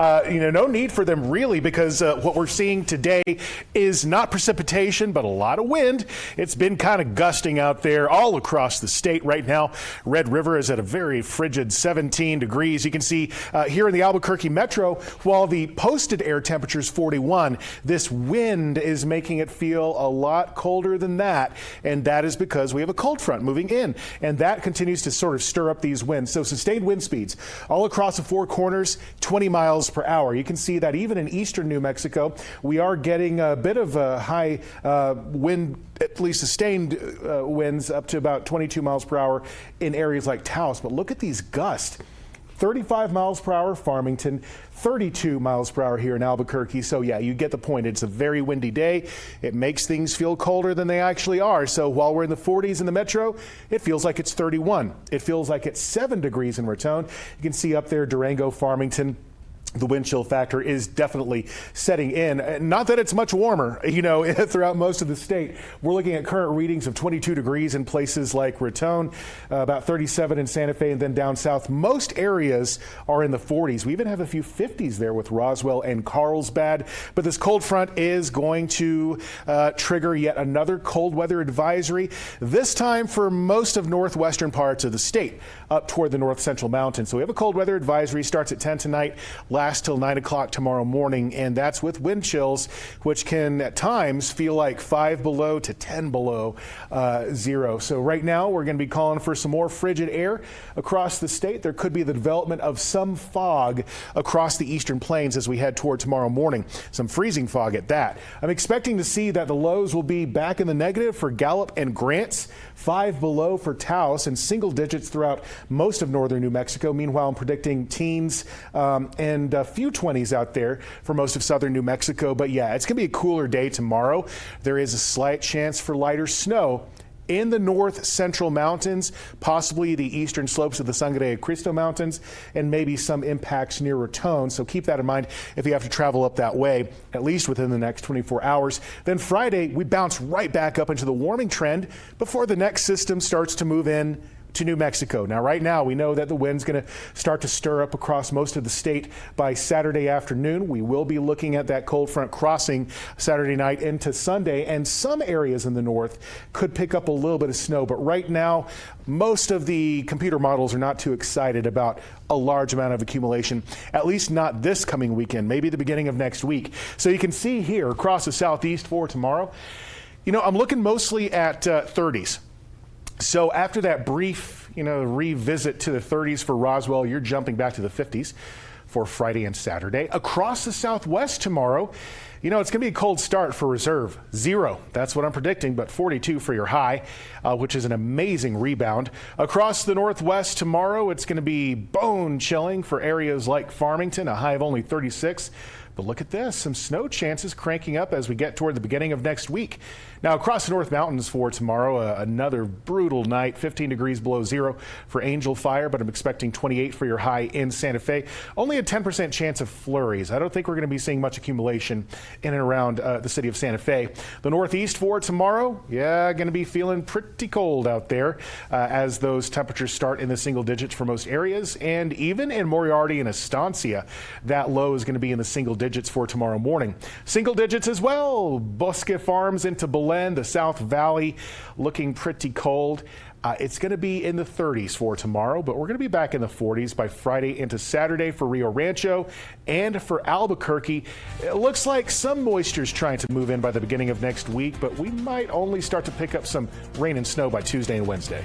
No need for them really, because what we're seeing today is not precipitation, but a lot of wind. It's been kind of gusting out there all across the state right now. Red River is at a very frigid 17 degrees. You can see here in the Albuquerque metro, while the posted air temperature is 41, this wind is making it feel a lot colder than that. And that is because we have a cold front moving in, and that continues to sort of stir up these winds. So sustained wind speeds all across the Four Corners, 20 miles per hour. You can see that even in eastern New Mexico, we are getting a bit of a high wind, at least sustained winds up to about 22 miles per hour in areas like Taos. But look at these gusts. 35 miles per hour Farmington, 32 miles per hour here in Albuquerque. So yeah, you get the point. It's a very windy day. It makes things feel colder than they actually are. So while we're in the 40s in the metro, it feels like it's 31. It feels like it's 7 degrees in Raton. You can see up there Durango, Farmington. The wind chill factor is definitely setting in. Not that it's much warmer, throughout most of the state. We're looking at current readings of 22 degrees in places like Raton, about 37 in Santa Fe, and then down south. Most areas are in the 40s. We even have a few 50s there with Roswell and Carlsbad. But this cold front is going to trigger yet another cold weather advisory, this time for most of northwestern parts of the state, up toward the north central mountains. So we have a cold weather advisory, starts at 10 tonight, lasts till 9 o'clock tomorrow morning, and that's with wind chills, which can at times feel like 5 below to 10 below zero. So right now we're going to be calling for some more frigid air across the state. There could be the development of some fog across the eastern plains as we head toward tomorrow morning. Some freezing fog at that. I'm expecting to see that the lows will be back in the negative for Gallup and Grants, 5 below for Taos, and single digits throughout most of northern New Mexico. Meanwhile, I'm predicting teens and a few 20s out there for most of southern New Mexico. But yeah, it's going to be a cooler day tomorrow. There is a slight chance for lighter snow in the north central mountains, possibly the eastern slopes of the Sangre de Cristo Mountains, and maybe some impacts near Raton. So keep that in mind if you have to travel up that way, at least within the next 24 hours. Then Friday, we bounce right back up into the warming trend before the next system starts to move in to New Mexico. Now, right now, we know that the wind's going to start to stir up across most of the state by Saturday afternoon. We will be looking at that cold front crossing Saturday night into Sunday, and some areas in the north could pick up a little bit of snow. But right now, most of the computer models are not too excited about a large amount of accumulation, at least not this coming weekend, maybe the beginning of next week. So you can see here across the southeast for tomorrow, I'm looking mostly at 30s. So after that brief, revisit to the 30s for Roswell, you're jumping back to the 50s for Friday and Saturday. Across the southwest tomorrow, it's going to be a cold start for Reserve. 0, that's what I'm predicting, but 42 for your high, which is an amazing rebound. Across the northwest tomorrow, it's going to be bone chilling for areas like Farmington, a high of only 36. But look at this, some snow chances cranking up as we get toward the beginning of next week. Now, across the North Mountains for tomorrow, another brutal night, 15 degrees below zero for Angel Fire, but I'm expecting 28 for your high in Santa Fe. Only a 10% chance of flurries. I don't think we're going to be seeing much accumulation in and around the city of Santa Fe. The Northeast for tomorrow, going to be feeling pretty cold out there as those temperatures start in the single digits for most areas. And even in Moriarty and Estancia, that low is going to be in the single digits for tomorrow morning. Single digits as well. Bosque Farms into Belen, the South Valley, looking pretty cold. It's going to be in the 30s for tomorrow, but we're going to be back in the 40s by Friday into Saturday for Rio Rancho and for Albuquerque. It looks like some moisture is trying to move in by the beginning of next week, but we might only start to pick up some rain and snow by Tuesday and Wednesday.